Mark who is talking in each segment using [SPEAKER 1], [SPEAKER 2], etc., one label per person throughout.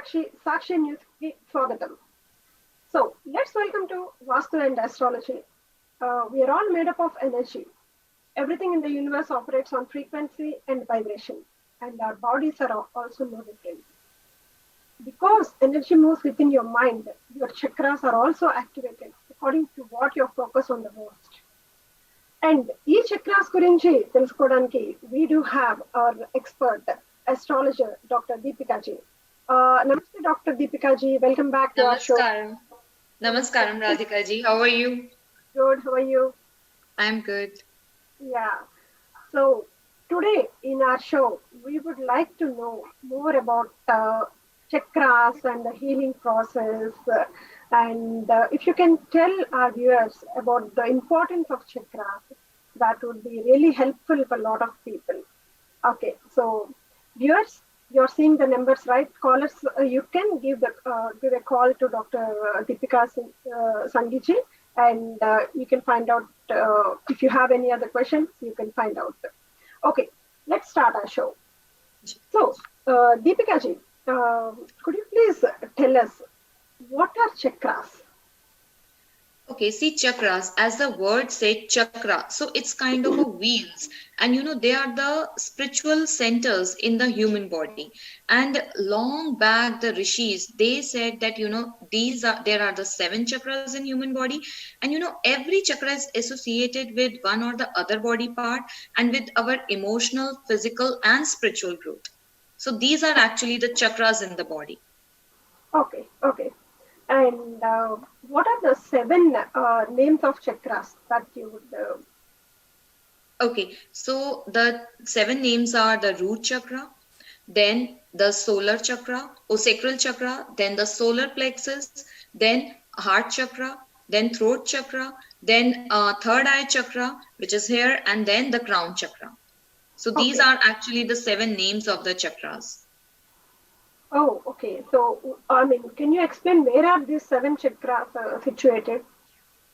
[SPEAKER 1] Sakshi NRI Swagatam. So let's welcome to Vastu and Astrology. We are all made up of energy. Everything in the universe operates on frequency and vibration, and our bodies are also no different. Because energy moves within your mind, your chakras are also activated according to what you focus on the most. And ఈ chakras గురించి తెలుసుకోవడానికి we do have our expert astrologer Dr. Dipikka ji. Namaste Dr. Dipikka ji. Welcome back to our show.
[SPEAKER 2] Namaskaram Radhika ji. How are you?
[SPEAKER 1] Good. How are you?
[SPEAKER 2] I'm good.
[SPEAKER 1] Yeah. So today in our show we would like to know more about chakras and the healing process. And if you can tell our viewers about the importance of chakras, that would be really helpful for a lot of people. Okay, so viewers, you're seeing the numbers, right? Callers, you can give a call to Dr. Dipikka Sanghi ji, and you can find out if you have any other questions. You can find out. Okay, let's start our show. So, Dipikka ji, could you please tell us what are chakras?
[SPEAKER 2] Okay, see, chakras, as the word said, chakra, so it's kind of a wheels, and they are the spiritual centers in the human body. And long back the rishis, they said that there are the 7 chakras in human body, and every chakra is associated with one or the other body part and with our emotional, physical and spiritual growth. So these are actually the chakras in the body.
[SPEAKER 1] Okay. And what are the 7 names of chakras that you would...
[SPEAKER 2] Okay, so the 7 names are the root chakra, then the solar chakra or sacral chakra, then the solar plexus, then heart chakra, then throat chakra, then third eye chakra, which is here, and then the crown chakra. So these are actually the 7 names of the chakras.
[SPEAKER 1] Oh, okay. So, can you explain where are these 7 chakras situated?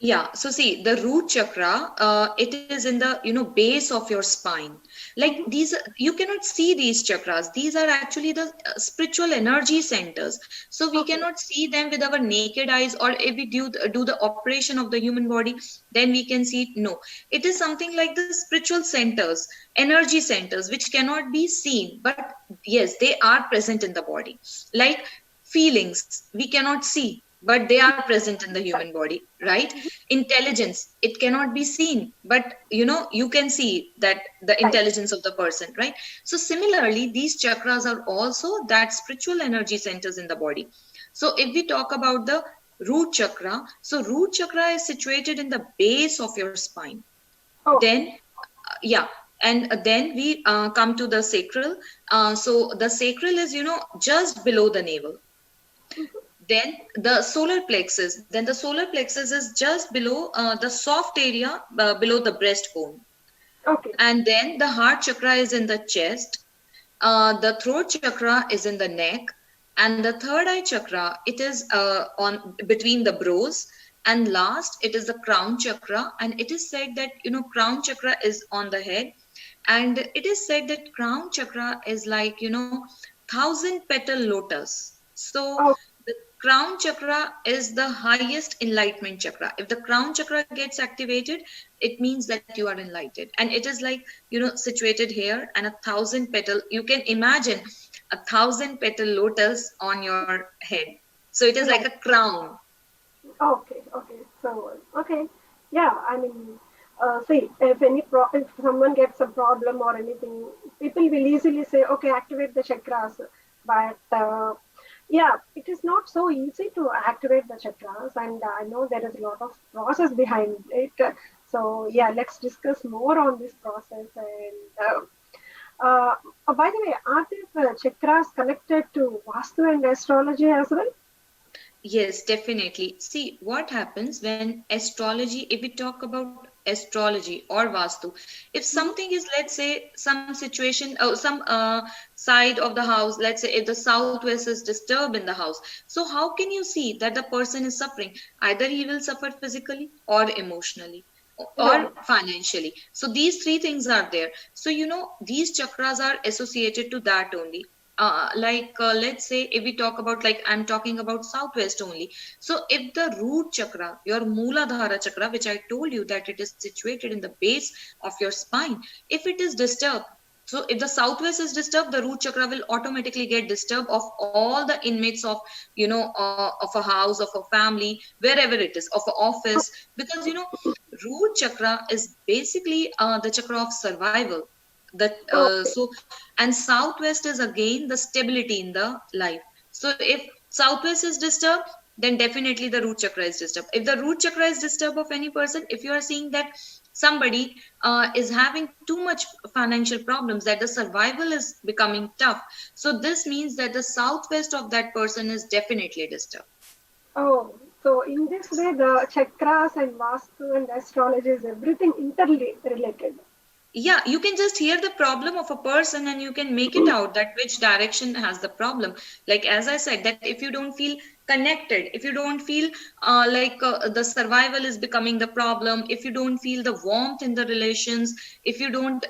[SPEAKER 2] Yeah, so see, the root chakra, it is in the base of your spine. Like these, you cannot see these chakras. These are actually the spiritual energy centers. So we cannot see them with our naked eyes, or if we do the operation of the human body, then we can see it. No, it is something like the spiritual centers, energy centers, which cannot be seen, but yes, they are present in the body. Like feelings, we cannot see, but they are present in the human body, right? Intelligence, it cannot be seen, but you can see that the intelligence of the person, right? So similarly, these chakras are also that spiritual energy centers in the body. So if we talk about the root chakra, so root chakra is situated in the base of your spine. Then and then we come to the sacral. So the sacral is just below the navel. Then the solar plexus. Then the solar plexus is just below the soft area below the breastbone.
[SPEAKER 1] Okay.
[SPEAKER 2] And then the heart chakra is in the chest. The throat chakra is in the neck, and the third eye chakra, it is on between the brows. And last, it is the crown chakra, and it is said that crown chakra is on the head, and it is said that crown chakra is like 1,000 petal lotus. So crown chakra is the highest enlightenment chakra. If the crown chakra gets activated, it means that you are enlightened. And it is like, situated here, and 1,000 petal, you can imagine 1,000 petal lotus on your head. So it is like a crown.
[SPEAKER 1] Okay. So, yeah, see, if someone gets a problem or anything, people will easily say, okay, activate the chakras. But yeah, it is not so easy to activate the chakras, and I know there is a lot of process behind it. So yeah, let's discuss more on this process. And by the way, are these chakras connected to Vastu and astrology as well?
[SPEAKER 2] Yes, definitely. See, what happens when astrology, if we talk about astrology or Vastu, if something is, let's say, some situation or some side of the house, let's say if the southwest is disturbed in the house, so how can you see that the person is suffering? Either he will suffer physically or emotionally or financially. So these 3 things are there. So these chakras are associated to that only. let's say if we talk about, like I'm talking about southwest only. So if the root chakra, your Mooladhara chakra, which I told you that it is situated in the base of your spine, if it is disturbed, so if the southwest is disturbed, the root chakra will automatically get disturbed of all the inmates of, of a house, of a family, wherever it is, of an office. Because root chakra is basically the chakra of survival. That
[SPEAKER 1] Okay.
[SPEAKER 2] so And southwest is again the stability in the life. So if southwest is disturbed, then definitely the root chakra is disturbed. If the root chakra is disturbed of any person, if you are seeing that somebody is having too much financial problems, that the survival is becoming tough, so this means that the southwest of that person is definitely disturbed.
[SPEAKER 1] Oh, so in this way, the chakras and Vastu and astrology is everything interrelated.
[SPEAKER 2] Yeah, you can just hear the problem of a person and you can make it out that which direction has the problem. Like as I said, that if you don't feel connected, if you don't feel the survival is becoming the problem, if you don't feel the warmth in the relations, if you don't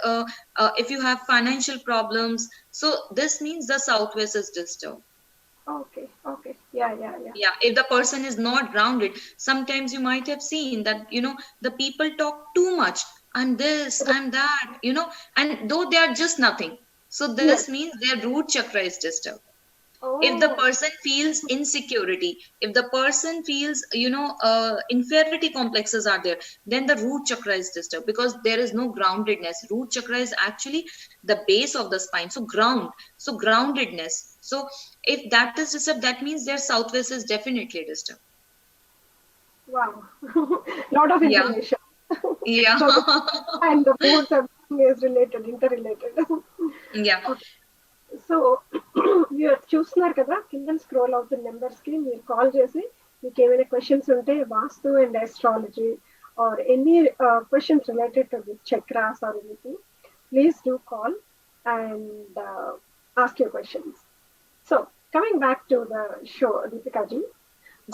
[SPEAKER 2] if you have financial problems, so this means the southwest is disturbed.
[SPEAKER 1] Okay, okay. Yeah, yeah, yeah.
[SPEAKER 2] Yeah, if the person is not grounded, sometimes you might have seen that the people talk too much, and this and that, and though they are just nothing. So this
[SPEAKER 1] Yes.
[SPEAKER 2] means their root chakra is disturbed. If the
[SPEAKER 1] Oh,
[SPEAKER 2] person feels insecurity, if the person feels inferiority complexes are there, then the root chakra is disturbed, because there is no groundedness. Root chakra is actually the base of the spine, so groundedness. So if that is disturbed, that means their southwest is definitely disturbed.
[SPEAKER 1] wow. Lot of
[SPEAKER 2] Yeah.
[SPEAKER 1] information.
[SPEAKER 2] Yeah.
[SPEAKER 1] So the and the foods everything is related, interrelated.
[SPEAKER 2] Yeah.
[SPEAKER 1] Okay. So మీరు చూస్తున్నారు కదా, కింద scroll అవుతున్న నెంబర్స్కి మీరు call చేసి మీకు ఏమైనా క్వశ్చన్స్ ఉంటే vastu and astrology or any questions related to this chakras or anything, please do call and ask your questions. So coming back to the show, Deepika ji.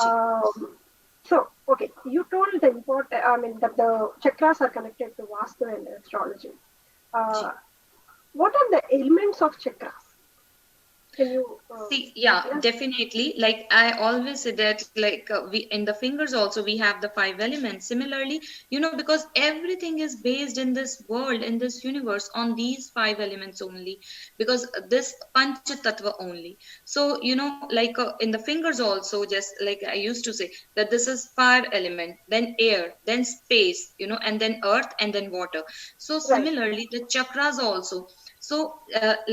[SPEAKER 2] Ji.
[SPEAKER 1] So, okay, you told the important, I mean, that the chakras are connected to Vastu and astrology. Uh,
[SPEAKER 2] Ji.
[SPEAKER 1] what are the elements of chakras? Can you
[SPEAKER 2] See, yeah,
[SPEAKER 1] yes?
[SPEAKER 2] definitely. Like I always say that, like we in the fingers also we have the five elements. Similarly, because everything is based in this world, in this universe, on these five elements only. Because this panch tattva only. So in the fingers also, just like I used to say, that this is fire element, then air, then space, and then earth, and then water. So
[SPEAKER 1] Right.
[SPEAKER 2] similarly, the chakras also. So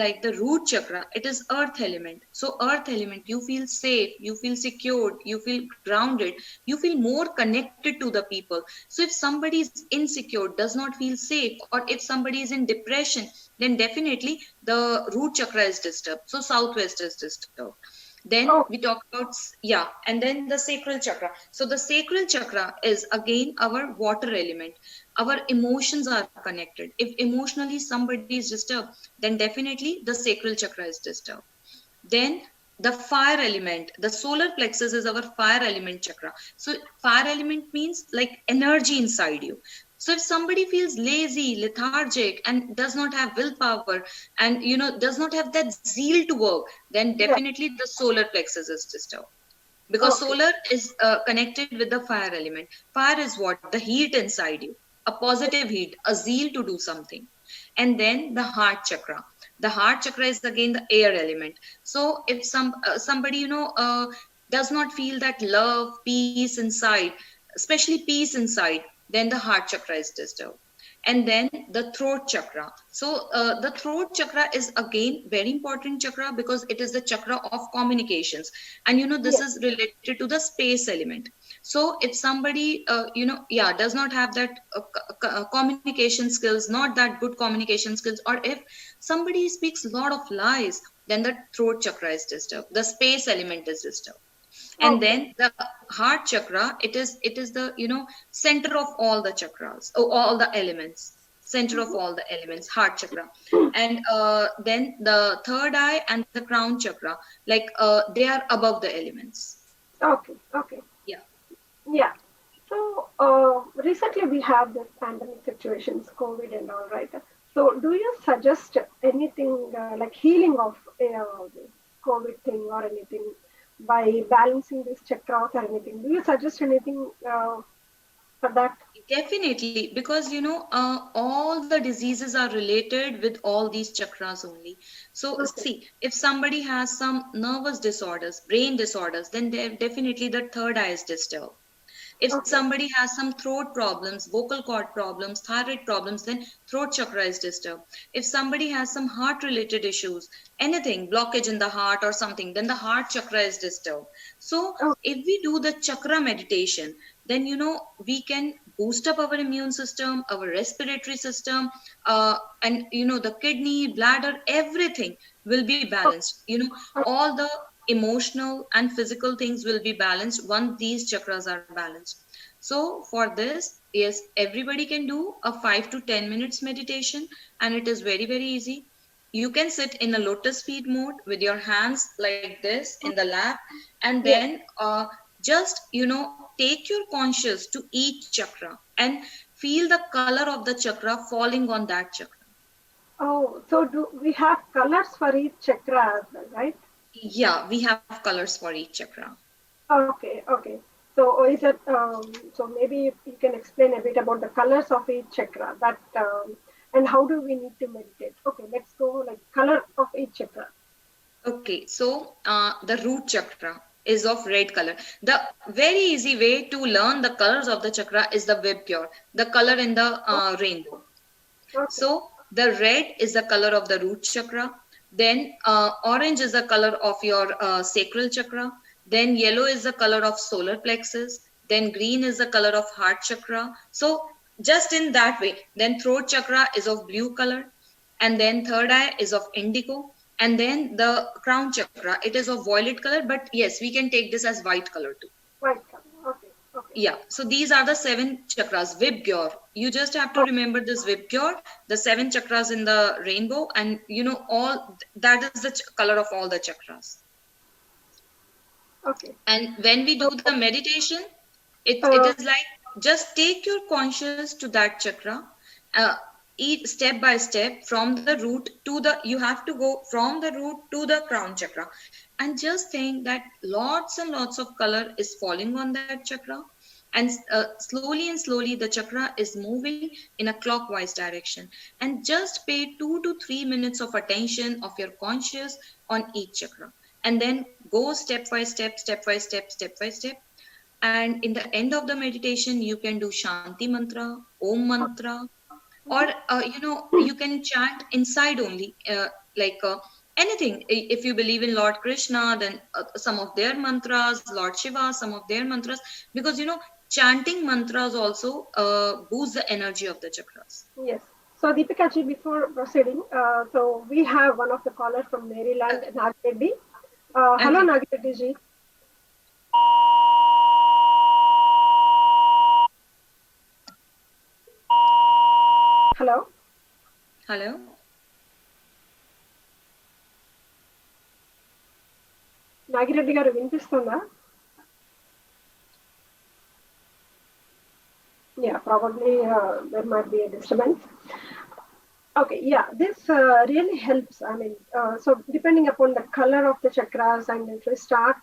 [SPEAKER 2] like the root chakra, it is earth element. So earth element, you feel safe, you feel secured, you feel grounded, you feel more connected to the people. So if somebody is insecure, does not feel safe, or if somebody is in depression, then definitely the root chakra is disturbed, so southwest is disturbed. Then
[SPEAKER 1] Oh,
[SPEAKER 2] we talk about yeah, and then the sacral chakra. So the sacral chakra is again our water element. Our emotions are connected. If emotionally somebody is disturbed, then definitely the sacral chakra is disturbed. Then the fire element, the solar plexus is our fire element chakra. So fire element means like energy inside you. So if somebody feels lazy, lethargic, and does not have willpower, and does not have that zeal to work, then
[SPEAKER 1] yeah.
[SPEAKER 2] definitely the solar plexus is disturbed. Because
[SPEAKER 1] Okay.
[SPEAKER 2] solar is connected with the fire element. Fire is what? The heat inside you, a positive heat, a zeal to do something. And then the heart chakra. The heart chakra is again the air element. So if somebody does not feel that love, peace inside, especially peace inside, then the heart chakra is disturbed. And then the throat chakra. So the throat chakra is again very important chakra, because it is the chakra of communications. And this
[SPEAKER 1] Yes.
[SPEAKER 2] is related to the space element. So if somebody yeah, does not have that communication skills, not that good communication skills, or if somebody speaks a lot of lies, then the throat chakra is disturbed, the space element is disturbed. And
[SPEAKER 1] Okay.
[SPEAKER 2] then the heart chakra, it is the center of all the chakras, all the elements, center of
[SPEAKER 1] Mhm.
[SPEAKER 2] all the elements, heart chakra. And then the third eye and the crown chakra, like they are above the elements.
[SPEAKER 1] Okay. Okay.
[SPEAKER 2] Yeah.
[SPEAKER 1] Yeah. So recently we have this pandemic situations, COVID and all, right? So, do you suggest anything like healing of this COVID thing or anything by balancing this chakras or anything? Do you suggest anything for that?
[SPEAKER 2] Definitely, because all the diseases are related with all these chakras only. So,
[SPEAKER 1] Okay.
[SPEAKER 2] see, if somebody has some nervous disorders, brain disorders, then definitely the third eye is disturbed. If
[SPEAKER 1] Okay.
[SPEAKER 2] somebody has some throat problems, vocal cord problems, thyroid problems, then throat chakra is disturbed. If somebody has some heart related issues, anything, blockage in the heart or something, then the heart chakra is disturbed. So
[SPEAKER 1] Oh,
[SPEAKER 2] if we do the chakra meditation, then we can boost up our immune system, our respiratory system, and the kidney, bladder, everything will be
[SPEAKER 1] oh,
[SPEAKER 2] balanced.
[SPEAKER 1] oh,
[SPEAKER 2] All the emotional and physical things will be balanced once these chakras are balanced. So for this, yes, everybody can do a 5 to 10 minutes meditation, and it is very very easy. You can sit in a lotus feet mode with your hands like this in the lap, and
[SPEAKER 1] yes.
[SPEAKER 2] then just take your conscious to each chakra and feel the color of the chakra falling on that chakra.
[SPEAKER 1] Oh, so do we have colors for each chakra as well, right?
[SPEAKER 2] Yeah, we have colors for each chakra.
[SPEAKER 1] Okay, okay. So is it so maybe if you can explain a bit about the colors of each chakra that and how do we need to meditate? Okay, let's go like color of each chakra.
[SPEAKER 2] Okay, so the root chakra is of red color. The very easy way to learn the colors of the chakra is the Vibgyor, the color in the
[SPEAKER 1] Oh,
[SPEAKER 2] rainbow.
[SPEAKER 1] okay,
[SPEAKER 2] So the red is the color of the root chakra. Then orange is the color of your sacral chakra. Then yellow is the color of solar plexus. Then green is the color of heart chakra. So just in that way. Then throat chakra is of blue color, and then third eye is of indigo, and then the crown chakra, it is of violet color. But yes, we can take this as white color too.
[SPEAKER 1] white color. Okay, okay.
[SPEAKER 2] Yeah, so these are the seven chakras, Vibgyor. You just have to
[SPEAKER 1] Oh,
[SPEAKER 2] remember this Vibgyor, the seven chakras in the rainbow, and all that is the color of all the chakras.
[SPEAKER 1] okay.
[SPEAKER 2] And when we
[SPEAKER 1] So,
[SPEAKER 2] do the meditation, it
[SPEAKER 1] uh,
[SPEAKER 2] is like just take your conscious to that chakra, uh, eat step by step from the root to the, you have to go from the root to the crown chakra, and just think that lots and lots of color is falling on that chakra, and slowly and slowly the chakra is moving in a clockwise direction, and just pay 2 to 3 minutes of attention of your conscious on each chakra, and then go step by step, step by step, step by step. And in the end of the meditation, you can do Shanti mantra, Om mantra, or
[SPEAKER 1] mhm.
[SPEAKER 2] you can chant inside only, anything. If you believe in Lord Krishna, then some of their mantras, Lord Shiva, some of their mantras, because chanting mantras also boosts the energy of the chakras.
[SPEAKER 1] Yes. So Deepika ji, before proceeding, so we have one of the callers from Maryland,
[SPEAKER 2] Okay.
[SPEAKER 1] Nagireddy. Hello,
[SPEAKER 2] Okay.
[SPEAKER 1] Nagireddy ji. Hello,
[SPEAKER 2] Hello.
[SPEAKER 1] Nagireddy garu వినిపిస్తుందా? Yeah, probably there might be a disturbance. Okay, yeah, this really helps. I mean, so depending upon the color of the chakras, and if we start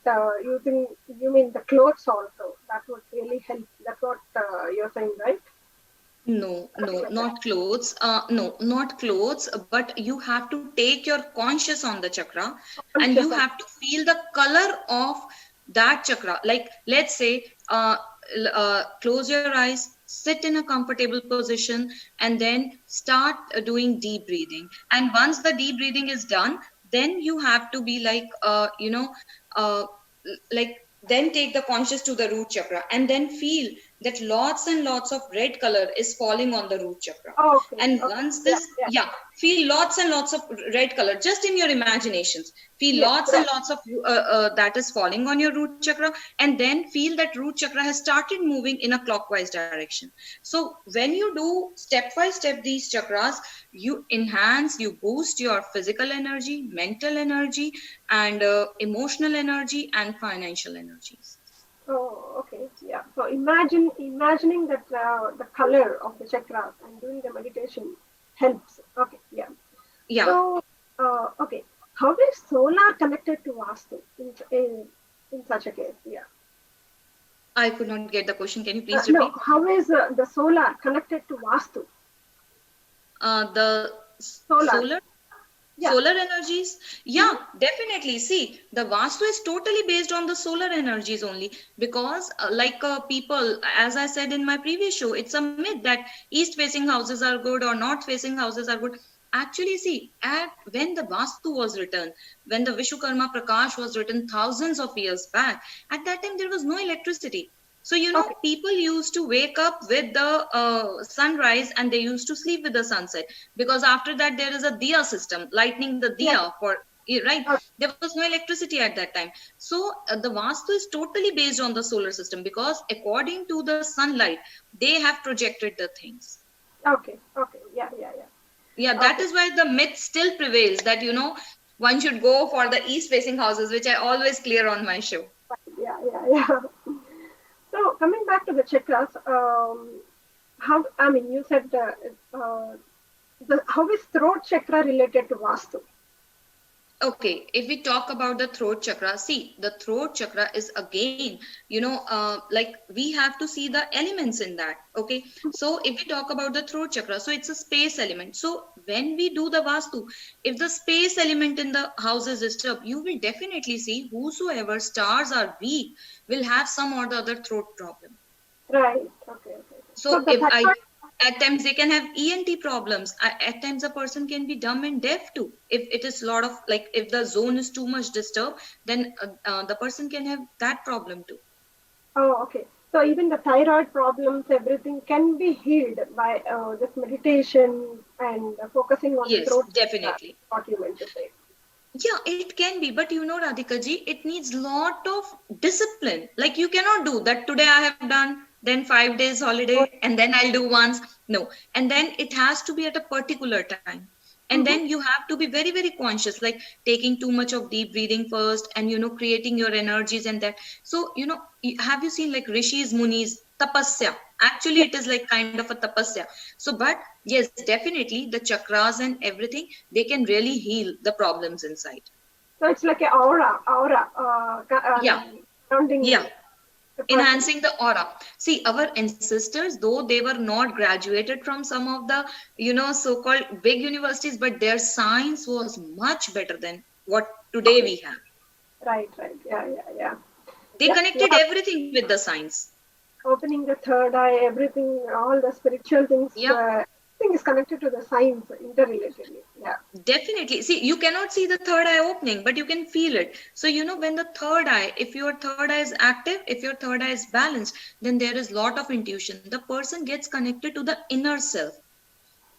[SPEAKER 1] using, you mean the clothes also, that would really help. That's what you're saying, right?
[SPEAKER 2] No,
[SPEAKER 1] Something
[SPEAKER 2] no,
[SPEAKER 1] like that.
[SPEAKER 2] not clothes. No, not clothes, but you have to take your conscious on the chakra, and you
[SPEAKER 1] Conscious of.
[SPEAKER 2] have to feel the color of that chakra. Like, let's say, close your eyes, sit in a comfortable position, and then start doing deep breathing. And once the deep breathing is done, then you have to be like, uh, like, then take the conscious to the root chakra, and then feel that lots and lots of red color is falling on the root chakra.
[SPEAKER 1] Oh, okay,
[SPEAKER 2] And
[SPEAKER 1] okay,
[SPEAKER 2] once
[SPEAKER 1] yeah,
[SPEAKER 2] this,
[SPEAKER 1] yeah,
[SPEAKER 2] yeah, feel lots and lots of red color just in your imaginations. Feel
[SPEAKER 1] yes,
[SPEAKER 2] lots and
[SPEAKER 1] right.
[SPEAKER 2] lots of that is falling on your root chakra, and then feel that root chakra has started moving in a clockwise direction. So when you do step by step these chakras, you enhance, you boost your physical energy, mental energy, and emotional energy and financial energies.
[SPEAKER 1] Oh, okay, yeah. So imagining that the color of the chakras and doing the meditation helps. Okay, yeah.
[SPEAKER 2] Yeah,
[SPEAKER 1] So, okay, how is solar connected to Vastu in such a case? Yeah.
[SPEAKER 2] I could not get the question. Can you please
[SPEAKER 1] No,
[SPEAKER 2] repeat?
[SPEAKER 1] how is the solar connected to Vastu?
[SPEAKER 2] The
[SPEAKER 1] Solar.
[SPEAKER 2] solar
[SPEAKER 1] Yeah.
[SPEAKER 2] solar energies, yeah,
[SPEAKER 1] Mhm.
[SPEAKER 2] definitely. See, the Vastu is totally based on the solar energies only, because people, as I said in my previous show, it's a myth that east facing houses are good or north facing houses are good. Actually, see, at when the Vastu was written, when the Vishwakarma Prakash was written thousands of years back, at that time there was no electricity. So,
[SPEAKER 1] Okay.
[SPEAKER 2] people used to wake up with the sunrise, and they used to sleep with the sunset, because after that there is a diya system, lightning the
[SPEAKER 1] Yeah.
[SPEAKER 2] diya for, right?
[SPEAKER 1] Okay.
[SPEAKER 2] There was no electricity at that time. So the Vastu is totally based on the solar system, because according to the sunlight, they have projected the things.
[SPEAKER 1] Okay. Okay. Yeah. Yeah.
[SPEAKER 2] Yeah,
[SPEAKER 1] Yeah.
[SPEAKER 2] that
[SPEAKER 1] Okay.
[SPEAKER 2] is why the myth still prevails that one should go for the east facing houses, which I always clear on my show.
[SPEAKER 1] Yeah. Yeah. Yeah. So coming back to the chakras, how I mean, you said how is throat chakra related to Vastu?
[SPEAKER 2] Okay, if we talk about the throat chakra, see, the throat chakra is again, like we have to see the elements in that. Okay, so if we talk about the throat chakra, so it's a space element. So when we do the Vastu, if the space element in the house is disturbed, you will definitely see whosoever stars are weak will have some or the other throat problem.
[SPEAKER 1] Right. Okay. Okay. So
[SPEAKER 2] So
[SPEAKER 1] the
[SPEAKER 2] if I
[SPEAKER 1] thyroid.
[SPEAKER 2] at times they can have ENT problems. At times a person can be dumb and deaf too. If it is lot of, like, if the zone is too much disturbed, then the person can have that problem too.
[SPEAKER 1] Oh, okay. So even the thyroid problems, everything can be healed by this meditation and focusing on the
[SPEAKER 2] Yes,
[SPEAKER 1] throat chakra.
[SPEAKER 2] definitely.
[SPEAKER 1] What you meant to say?
[SPEAKER 2] Yeah, it can be, but Radhika ji, it needs lot of discipline. Like, you cannot do that today I have done, then 5 days
[SPEAKER 1] Oh,
[SPEAKER 2] holiday, and then I'll do once. No. And then it has to be at a particular time. And
[SPEAKER 1] mm-hmm.
[SPEAKER 2] then you have to be very, very conscious, like taking too much of deep breathing first, and creating your energies and that. So, have you seen like rishis, munis, tapasya? Actually,
[SPEAKER 1] Yeah.
[SPEAKER 2] it is like kind of a tapasya. So, but yes, definitely the chakras and everything, they can really heal the problems inside.
[SPEAKER 1] So it's like a aura,
[SPEAKER 2] Yeah,
[SPEAKER 1] surrounding
[SPEAKER 2] yeah,
[SPEAKER 1] the person.
[SPEAKER 2] enhancing the aura. See, our ancestors, though they were not graduated from some of the so-called big universities, but their science was much better than what today
[SPEAKER 1] Okay.
[SPEAKER 2] we have.
[SPEAKER 1] Right. Right. Yeah. Yeah. Yeah.
[SPEAKER 2] They
[SPEAKER 1] Yes.
[SPEAKER 2] connected
[SPEAKER 1] Yeah.
[SPEAKER 2] everything with the science.
[SPEAKER 1] Opening the third eye, everything, all the spiritual things,
[SPEAKER 2] Yeah,
[SPEAKER 1] everything is connected to the science interrelatedly. Yeah.
[SPEAKER 2] definitely. See, you cannot see the third eye opening, but you can feel it. So, when the third eye, if your third eye is active, if your third eye is balanced, then there is lot of intuition. The person gets connected to the inner self.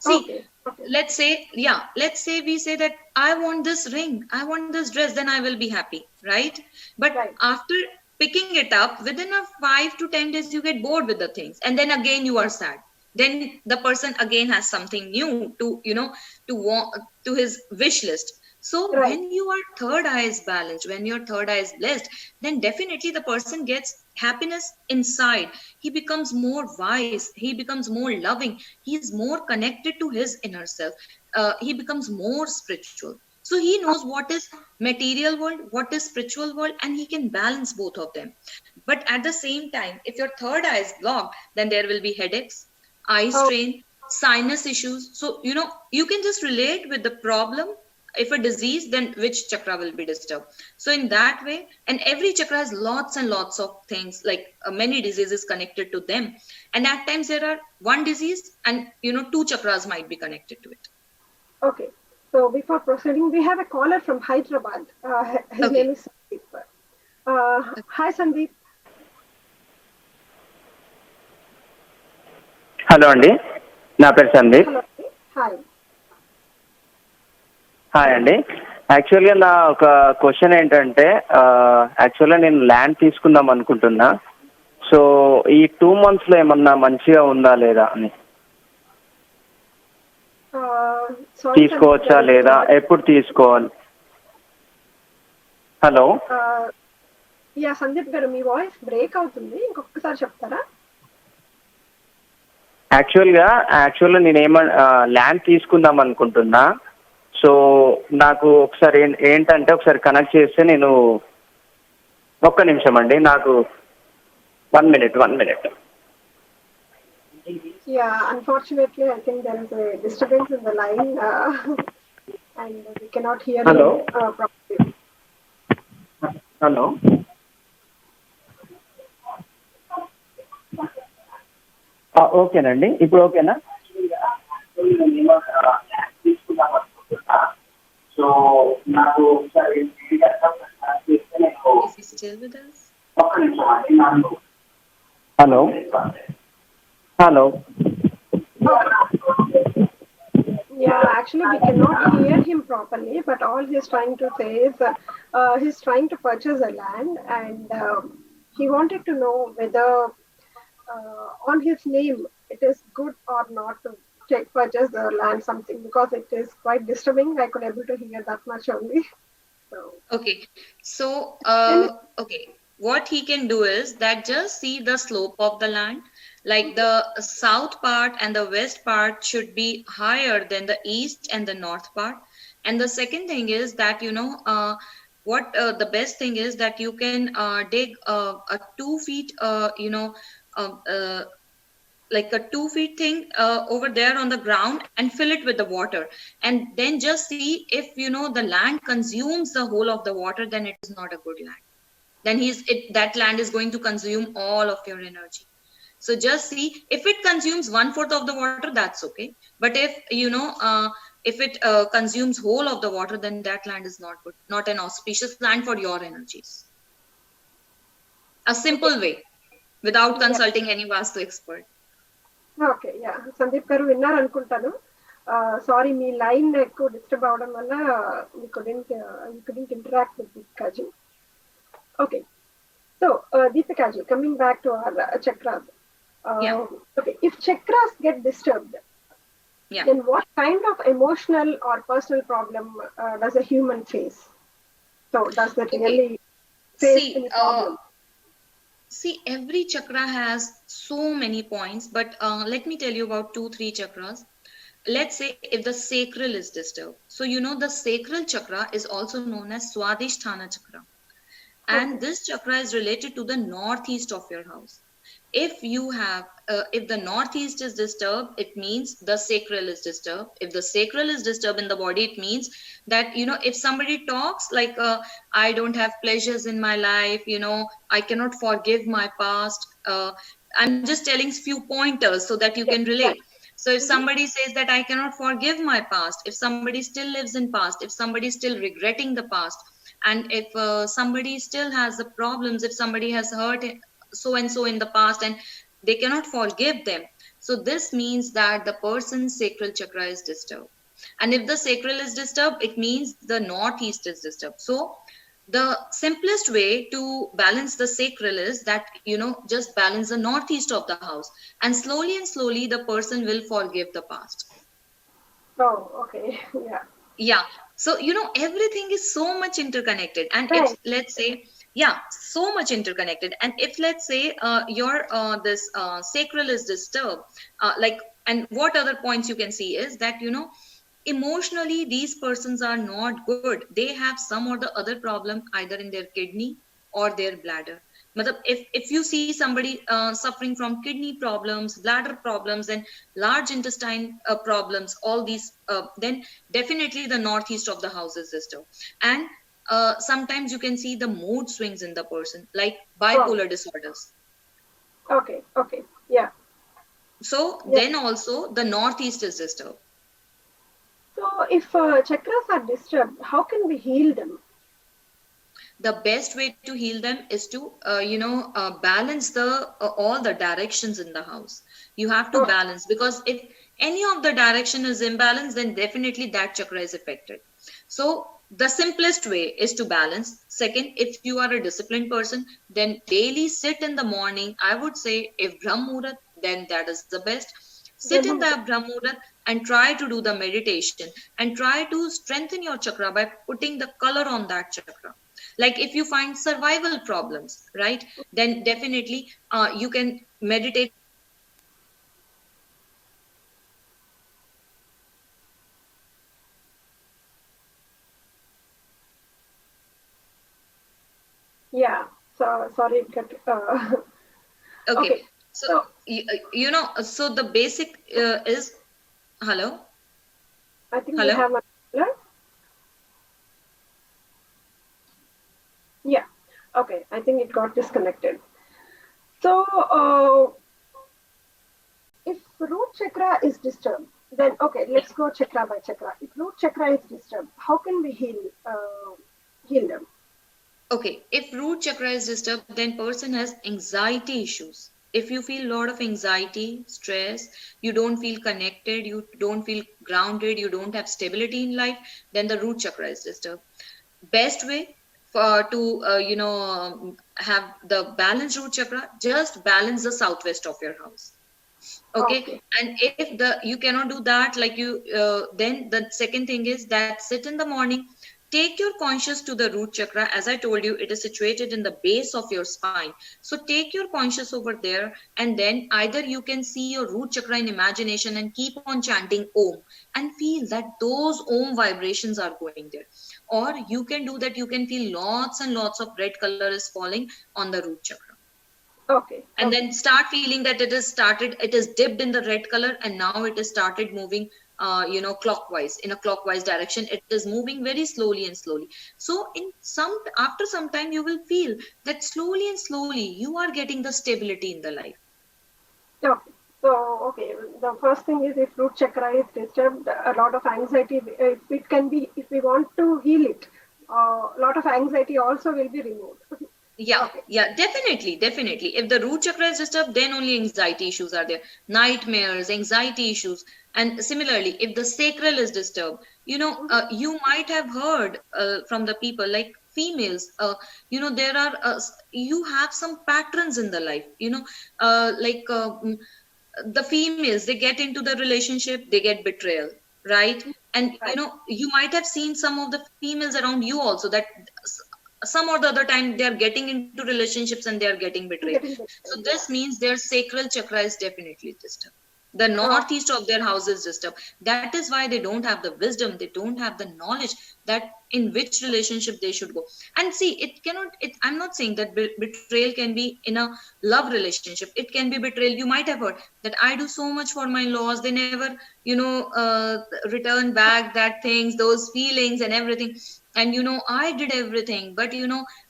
[SPEAKER 2] See,
[SPEAKER 1] Okay. Okay.
[SPEAKER 2] let's say we say that I want this ring, I want this dress, then I will be happy, right? But
[SPEAKER 1] Right.
[SPEAKER 2] after picking it up, within a 5 to 10 days, you get bored with the things, and then again you are sad. Then the person again has something new to want, to his wish list. So
[SPEAKER 1] Right.
[SPEAKER 2] when your third eye is balanced, when your third eye is blessed, then definitely the person gets happiness inside. He becomes more wise, he becomes more loving, he is more connected to his inner self. He becomes more spiritual, so he knows what is material world, what is spiritual world, and he can balance both of them. But at the same time, if your third eye is blocked, then there will be headaches, eye
[SPEAKER 1] Oh,
[SPEAKER 2] strain, sinus issues. So you can just relate with the problem. If a disease, then which chakra will be disturbed. So in that way, and every chakra has lots and lots of things, like many diseases connected to them. And at times there are one disease, and two chakras might be connected to it.
[SPEAKER 1] okay. So before proceeding, we have a caller from Hyderabad. His
[SPEAKER 2] Okay.
[SPEAKER 1] name is Sandeep. Hi, Sandeep.
[SPEAKER 3] Hello అండి, నా పేరు Sandeep.
[SPEAKER 1] Hello. Hi.
[SPEAKER 3] Hi అండి. యాక్చువల్గా నా ఒక question ఏంటంటే, యాక్చువల్గా నేను ల్యాండ్ తీసుకుందాం అనుకుంటున్నా. సో ఈ 2 monthsలో ఏమన్నా మంచిగా ఉందా లేదా అని,
[SPEAKER 1] Sorry,
[SPEAKER 3] తీసుకోవచ్చా
[SPEAKER 1] Sandeep.
[SPEAKER 3] లేదా, ఎప్పుడు తీసుకోవాలి? హలో.
[SPEAKER 1] యా సందీప్ గారు, మీ వాయిస్ బ్రేక్ అవుతుంది, ఇంకొకసారి చెప్తారా?
[SPEAKER 3] యాక్చువల్గా నేను ల్యాండ్ తీసుకుందాం అనుకుంటున్నా. సో నాకు ఒకసారి ఏంటంటే ఒకసారి కనెక్ట్ చేస్తే నేను ఒక్క నిమిషం అండి, నాకు 1 minute.
[SPEAKER 1] Yeah, unfortunately, I think there is a disturbance in the line, and we cannot hear
[SPEAKER 3] Hello?
[SPEAKER 1] you properly.
[SPEAKER 3] Hello, ఓకేనండి, ఇప్పుడు ఓకేనా? సో నాకు ఒకసారి
[SPEAKER 2] Is he still with us?
[SPEAKER 3] Hello hello.
[SPEAKER 1] Yeah, actually, we cannot hear him properly, but all he's trying to say is he's trying to purchase a land, and he wanted to know whether on his name it is good or not to purchase the land something, because it is quite disturbing. I could able to hear that much only. So,
[SPEAKER 2] Okay, so
[SPEAKER 1] and
[SPEAKER 2] okay, what he can do is that just see the slope of the land, like the south part and the west part should be higher than the east and the north part. And the second thing is that what the best thing is that you can dig a 2 feet uh, uh, like a 2 feet thing over there on the ground and fill it with the water, and then just see if the land consumes the whole of the water, then it is not a good land. Then that land is going to consume all of your energy. So just see if it consumes 1/4 of the water, that's okay. But if it consumes whole of the water, then that land is not good, not an auspicious land for your energies. A simple way, without consulting any Vastu expert.
[SPEAKER 1] Okay, yeah, Sandeep గారు విన్నారు అనుకుంటాను. Sorry, మీ line ఎక్కువ disturb అవడం వల్ల we couldn't interact with Deepika ji. Okay, so Deepika ji, coming back to our chakras.
[SPEAKER 2] Yeah.
[SPEAKER 1] Okay, if chakras get disturbed,
[SPEAKER 2] Yeah.
[SPEAKER 1] then what kind of emotional or personal problem does a human face? So does that really face any problem?
[SPEAKER 2] See, every chakra has so many points, but let me tell you about 2-3 chakras. Let's say if the sacral is disturbed. So the sacral chakra is also known as Swadhisthana chakra. And this chakra is related to the northeast of your house. If the northeast is disturbed, it means the sacral is disturbed. If the sacral is disturbed in the body, it means that if somebody talks like I don't have pleasures in my life, I cannot forgive my past. I'm just telling few pointers so that you can relate. So if somebody says that I cannot forgive my past, if somebody still lives in past, if somebody is still regretting the past, and if somebody still has the problems, if somebody has hurt so and so in the past and they cannot forgive them, so this means that the person's sacral chakra is disturbed. And if the sacral is disturbed, it means the northeast is disturbed. So the simplest way to balance the sacral is that just balance the northeast of the house, and slowly the person will forgive the past.
[SPEAKER 1] Oh, okay.
[SPEAKER 2] Yeah, so everything is so much interconnected. And
[SPEAKER 1] Right.
[SPEAKER 2] if let's say, yeah, so much interconnected. And if let's say your this sacral is disturbed, and what other points you can see is that emotionally these persons are not good. They have some or the other problem either in their kidney or their bladder. If you see somebody suffering from kidney problems, bladder problems, and large intestine problems, all these, then definitely the northeast of the house is disturbed. And sometimes you can see the mood swings in the person, like bipolar disorders.
[SPEAKER 1] Okay, yeah.
[SPEAKER 2] So then also the northeast is disturbed.
[SPEAKER 1] So if chakras are disturbed, how can we heal them?
[SPEAKER 2] The best way to heal them is to balance all the directions in the house. You have to balance, because if any of the direction is imbalanced, then definitely that chakra is affected. So the simplest way is to balance. Second, if you are a disciplined person, then daily sit in the morning. I would say if Brahm Muhurat, then that is the best. Sit in the Brahm Muhurat and try to do the meditation and try to strengthen your chakra by putting the color on that chakra. Like if you find survival problems, right, then definitely you can meditate
[SPEAKER 1] sorry.
[SPEAKER 2] Okay.
[SPEAKER 1] Okay.
[SPEAKER 2] So,
[SPEAKER 1] So
[SPEAKER 2] so the basic is, hello?
[SPEAKER 1] I think we
[SPEAKER 2] Hello?
[SPEAKER 1] have a. Yeah. Okay. I think it got disconnected. So, if root chakra is disturbed, then okay, let's go chakra by chakra. If root chakra is disturbed, how can we heal them?
[SPEAKER 2] Okay, if root chakra is disturbed, then person has anxiety issues. If you feel a lot of anxiety, stress, you don't feel connected, you don't feel grounded, you don't have stability in life, then the root chakra is disturbed. Best way for to have the balanced root chakra, just balance the southwest of your house. Okay,
[SPEAKER 1] Okay.
[SPEAKER 2] and if you cannot do that, like you then the second thing is that sit in the morning, take your conscious to the root chakra. As I told you, it is situated in the base of your spine, so take your conscious over there, and then either you can see your root chakra in imagination and keep on chanting om, and feel that those om vibrations are going there, or you can do that, you can feel lots and lots of red color is falling on the root chakra,
[SPEAKER 1] Okay.
[SPEAKER 2] and
[SPEAKER 1] Okay.
[SPEAKER 2] then start feeling that it is dipped in the red color, and now it has started moving clockwise, in a clockwise direction. It is moving very slowly and slowly. So in some after some time you will feel that slowly and slowly you are getting the stability in the life.
[SPEAKER 1] Okay. So, okay, the first thing is if root chakra is disturbed, a lot of anxiety, if it can be, if we want to heal it, a lot of anxiety also will be removed.
[SPEAKER 2] Yeah,
[SPEAKER 1] Okay.
[SPEAKER 2] yeah, definitely, definitely. If the root chakra is disturbed, then only anxiety issues are there. Nightmares, anxiety issues. And similarly, if the sacral is disturbed,
[SPEAKER 1] Mhm.
[SPEAKER 2] you might have heard from the people like females, there are, you have some patterns in the life, the females, they get into the relationship, they get betrayal, right? And,
[SPEAKER 1] Right.
[SPEAKER 2] you might have seen some of the females around you also that some or the other time they are getting into relationships and they are getting betrayed.
[SPEAKER 1] Getting
[SPEAKER 2] So
[SPEAKER 1] better.
[SPEAKER 2] this
[SPEAKER 1] Yeah.
[SPEAKER 2] means their sacral chakra is definitely disturbed. The
[SPEAKER 1] Oh,
[SPEAKER 2] northeast of their house is disturbed. That is why they don't have the wisdom, they don't have the knowledge that in which relationship they should go. And see, I'm not saying that betrayal can be in a love relationship. It can be betrayal. You might have heard that I do so much for my laws, they never return back that things, those feelings and everything. And I did everything, but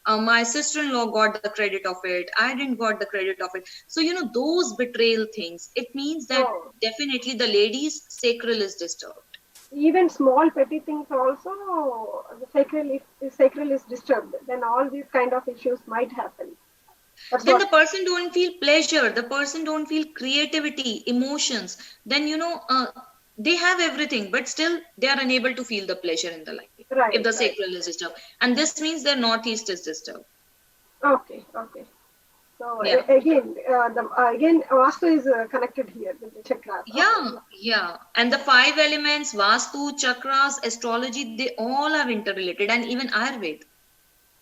[SPEAKER 2] my sister-in-law got the credit of it, I didn't got the credit of it. So those betrayal things, it means that
[SPEAKER 1] oh.
[SPEAKER 2] definitely the lady's sacral is disturbed.
[SPEAKER 1] Even small petty things also, the sacral is disturbed, then all these kind of issues might happen. That's
[SPEAKER 2] Then the
[SPEAKER 1] what.
[SPEAKER 2] person don't feel pleasure, the person don't feel creativity, emotions. Then they have everything, but still they are unable to feel the pleasure in the life if the
[SPEAKER 1] Right. Right.
[SPEAKER 2] sacral is disturbed. And this means their northeast is disturbed.
[SPEAKER 1] Okay. Okay. So
[SPEAKER 2] Yeah.
[SPEAKER 1] again, Vastu is connected here with the chakras. Okay.
[SPEAKER 2] Yeah, yeah. And the five elements, Vastu, Chakras, astrology, they all are interrelated, and even Ayurveda.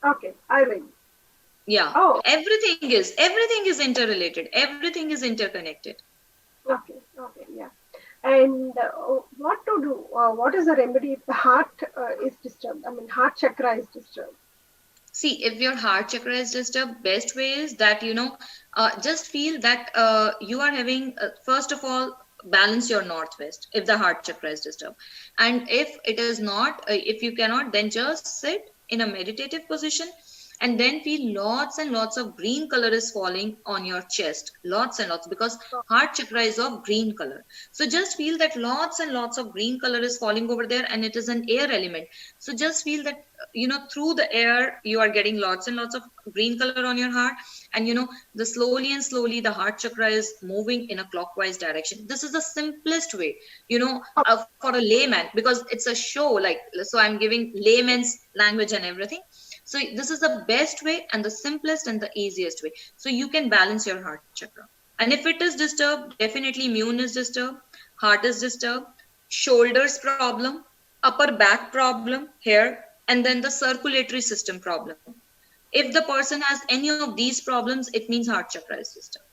[SPEAKER 1] Okay. I read.
[SPEAKER 2] Yeah.
[SPEAKER 1] Oh.
[SPEAKER 2] Everything is interrelated. Everything is interconnected.
[SPEAKER 1] Okay. Okay. Yeah. And what to do? What is the remedy if the heart is disturbed? I mean, heart chakra is disturbed.
[SPEAKER 2] See, if your heart chakra is disturbed, best way is that just feel that you are having first of all, balance your northwest if the heart chakra is disturbed. And if it is not, if you cannot, then just sit in a meditative position, and then feel lots and lots of green color is falling on your chest, lots and lots, because
[SPEAKER 1] Oh,
[SPEAKER 2] heart chakra is of green color. So just feel that lots and lots of green color is falling over there, and it is an air element. So just feel that through the air you are getting lots and lots of green color on your heart, and the slowly and slowly the heart chakra is moving in a clockwise direction. This is the simplest way, for a layman, because it's a show, like, so I'm giving layman's language and everything. So this is the best way and the simplest and the easiest way, so you can balance your heart chakra. And if it is disturbed, definitely immune is disturbed, heart is disturbed, shoulders problem, upper back problem here, and then the circulatory system problem. If the person has any of these problems, it means heart chakra is disturbed.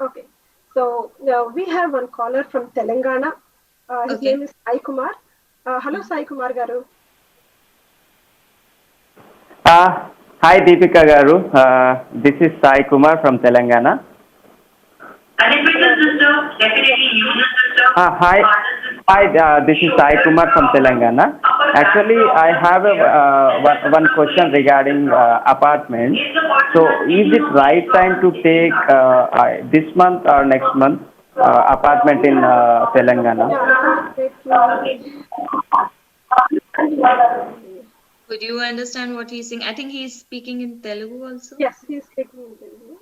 [SPEAKER 1] okay. So now we have one caller from Telangana. His
[SPEAKER 2] Okay.
[SPEAKER 1] name is Sai Kumar. Hello, Sai Kumar garu.
[SPEAKER 3] Hi Deepika garu. This is Sai Kumar from Telangana.
[SPEAKER 1] Hello.
[SPEAKER 3] Hi. Hi, this is Sai Kumar from Telangana. Actually, I have one question regarding apartment. So, is it right time to take this month or next month apartment in Telangana?
[SPEAKER 1] Yeah, unfortunately.
[SPEAKER 2] Could you understand what he's saying? I think he's speaking in Telugu also.
[SPEAKER 1] Yes, he's speaking in Telugu.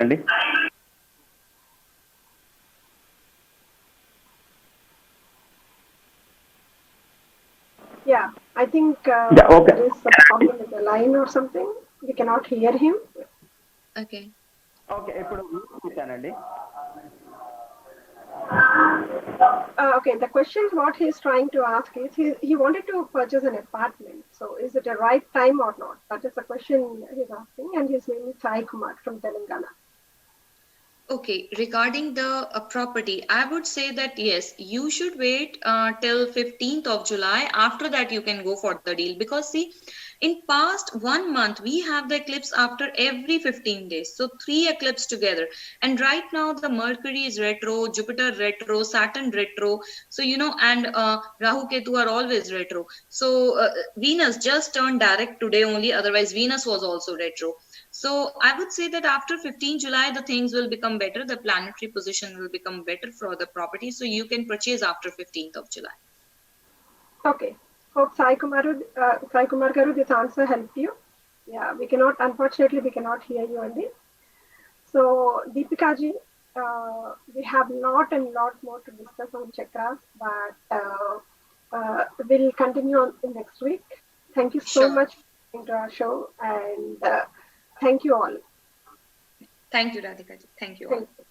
[SPEAKER 3] Andy?
[SPEAKER 1] Yeah, I think
[SPEAKER 3] Yeah, okay.
[SPEAKER 1] there is a problem with the line or something. We cannot hear him.
[SPEAKER 2] Okay.
[SPEAKER 3] Okay, ఇప్పుడు చూశానండి.
[SPEAKER 1] Okay, the question what he's trying to ask is he wanted to purchase an apartment. So is it a right time or not? That is the question he's asking, and his name is Sai Kumar from Telangana.
[SPEAKER 2] Okay, regarding the property, I would say that yes, you should wait till 15th of July. After that, you can go for the deal, because see, in past 1 month we have the eclipse after every 15 days, so 3 eclipse together. And right now the Mercury is retro, Jupiter retro, Saturn retro, so and Rahu Ketu are always retro. So Venus just turned direct today only, otherwise Venus was also retro. So I would say that after 15 July, the things will become better. The planetary position will become better for the property. So you can purchase after 15th of July.
[SPEAKER 1] Okay. Hope Sai Kumar Garu, this answer helped you. Yeah, unfortunately, we cannot hear you, Andy. So, Deepika ji, we have lot and lot more to discuss on chakras, but we'll continue on next week. Thank you so
[SPEAKER 2] Sure.
[SPEAKER 1] much for coming to our show, and thank you all.
[SPEAKER 2] Thank you, Radhika ji. Thank you all.
[SPEAKER 1] Thank you.